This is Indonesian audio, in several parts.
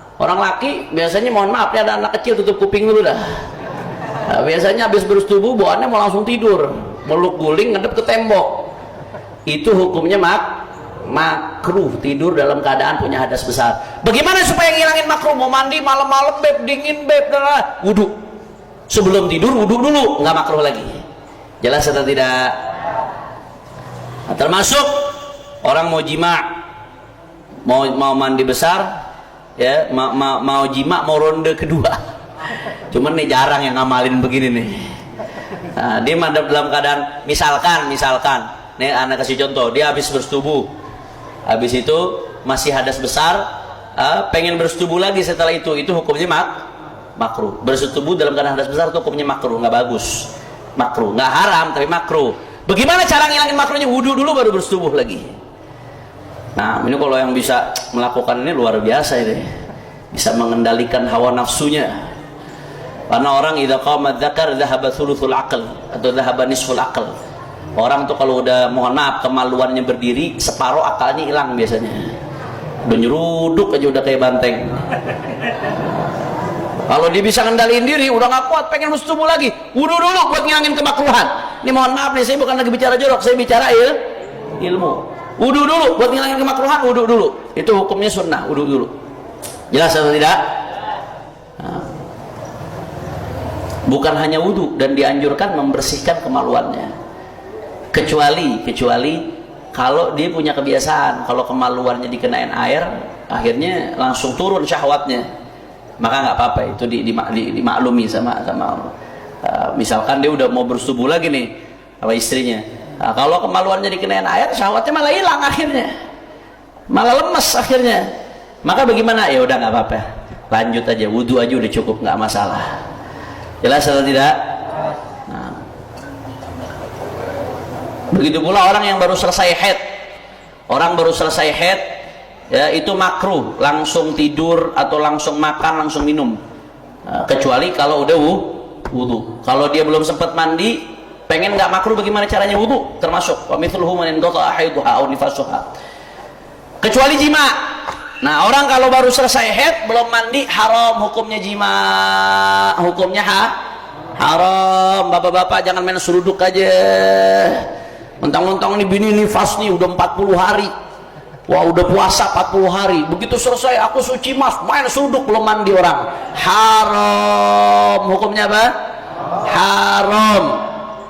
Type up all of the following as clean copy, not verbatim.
Orang laki biasanya, mohon maaf ya, ada anak kecil tutup kuping dulu dah. Nah, biasanya habis bersetubuh bawaannya mau langsung tidur, meluk guling ngadep ke tembok. Itu hukumnya makruh, tidur dalam keadaan punya hadas besar. Bagaimana supaya ngilangin makruh? Mau mandi malam-malam beb, dingin beb, wudu. Sebelum tidur wudu dulu, nggak makruh lagi. Jelas atau tidak? Nah, termasuk orang mau jima, mau mandi besar, ya, mau jima, mau ronde kedua. Cuman nih jarang yang ngamalin begini nih. Nah, dia mandap dalam keadaan, misalkan nih anak kasih contoh, dia habis bersetubuh, habis itu masih hadas besar, pengen bersetubuh lagi setelah itu hukumnya makruh. Bersetubuh dalam keadaan hadas besar itu hukumnya makruh, nggak bagus, makruh, nggak haram tapi makruh. Bagaimana cara ngilangin makruhnya? Wudu dulu baru bersetubuh lagi. Nah, ini kalau yang bisa melakukan ini luar biasa ini, bisa mengendalikan hawa nafsunya. Karena orang idza qama dzakar dhahaba thuluthul aql atau dhahaba nisful aql. Orang tuh kalau udah, mohon maaf, kemaluannya berdiri, separuh akalnya hilang biasanya. Udah nyeruduk aja udah kayak banteng. Kalau dia bisa ngendaliin diri, udah gak kuat, pengen bersetubuh lagi, wudu dulu buat ngilangin kemakruhan. Ini mohon maaf nih, saya bukan lagi bicara jorok, saya bicara ilmu. Wudu dulu buat ngilangin kemakruhan, wudu dulu. Itu hukumnya sunnah, wudu dulu. Jelas atau tidak? Nah, bukan hanya wudu, dan dianjurkan membersihkan kemaluannya. Kecuali kalau dia punya kebiasaan, kalau kemaluannya dikenain air, akhirnya langsung turun syahwatnya, maka nggak apa-apa, itu dimaklumi sama misalkan dia udah mau bersetubuh lagi nih sama istrinya. Nah, kalau kemaluannya dikenain air, syahwatnya malah hilang akhirnya, malah lemes akhirnya. Maka bagaimana? Ya udah nggak apa-apa, lanjut aja, wudu aja udah cukup, nggak masalah. Jelas atau tidak? Nah, begitu pula orang yang baru selesai haid. Orang baru selesai haid, ya, itu makruh langsung tidur atau langsung makan, langsung minum. Nah, kecuali kalau udah wudu. Kalau dia belum sempat mandi, pengen nggak makruh, bagaimana caranya? Wudu termasuk. Wa mithluhu man inqata'a haidhuha aw nifasuha. Kecuali jima. Nah, orang kalau baru selesai haid belum mandi, haram hukumnya jima. Hukumnya haram. Bapak-bapak jangan main seruduk aja. Mentang-mentang nih bini nifas nih udah 40 hari. Wah, udah puasa 40 hari. Begitu selesai aku suci mas, main seruduk, belum mandi orang. Haram. Hukumnya apa? Haram.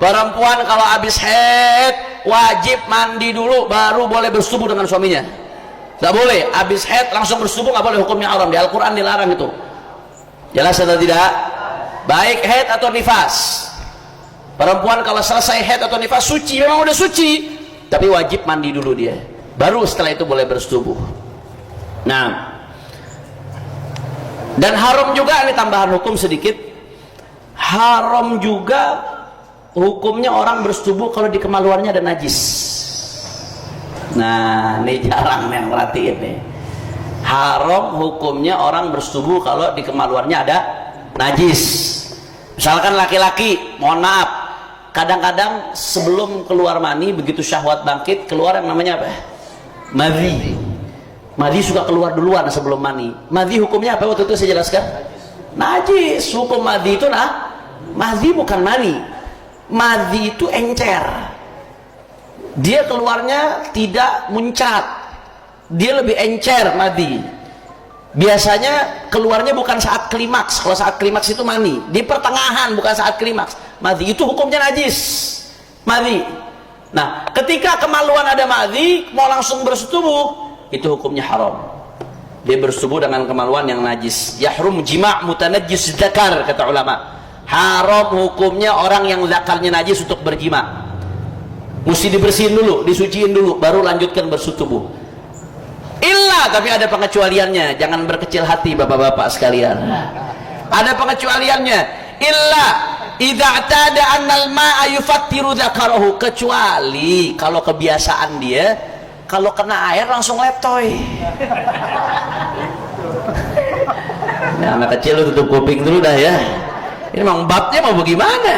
Perempuan kalau habis haid wajib mandi dulu baru boleh bersetubuh dengan suaminya. Gak boleh habis haid langsung bersetubuh, gak boleh, hukumnya haram. Di Al-Quran dilarang itu. Jelas atau tidak? Baik haid atau nifas. Perempuan kalau selesai haid atau nifas, suci, memang udah suci, tapi wajib mandi dulu dia, baru setelah itu boleh bersetubuh. Nah, dan haram juga, ini tambahan hukum sedikit, haram juga hukumnya orang bersetubuh kalau di kemaluannya ada najis. Nah, ini jarang yang perhatiin nih. Haram hukumnya orang bersetubuh kalau di kemaluannya ada najis. Misalkan laki-laki, mohon maaf, kadang-kadang sebelum keluar mani, begitu syahwat bangkit, keluar yang namanya apa? Madhi. Madhi suka keluar duluan sebelum mani. Madhi hukumnya apa? Waktu itu saya jelaskan, najis. Hukum madhi itu madhi bukan mani. Madhi itu encer. Dia keluarnya tidak muncat, dia lebih encer madhi. Biasanya keluarnya bukan saat klimaks. Kalau saat klimaks itu mani, di pertengahan, bukan saat klimaks. Madhi itu hukumnya najis, madhi. Nah, ketika kemaluan ada madhi, mau langsung bersetubuh, itu hukumnya haram. Dia bersetubuh dengan kemaluan yang najis. Yahrum jima' mutanajjis dzakar, kata ulama. Haram hukumnya orang yang zakarnya najis untuk berjima. Mesti dibersihin dulu, disuciin dulu, baru lanjutkan bersetubuh. Illa, tapi ada pengecualiannya. Jangan berkecil hati bapak-bapak sekalian. Ada pengecualiannya. Illa idza i'tada annal ma'a yufattiru dzakarahu, kecuali kalau kebiasaan dia kalau kena air langsung letoy. Nah, anak kecil lu tutup kuping dulu dah ya. Ini memang babnya mau bagaimana?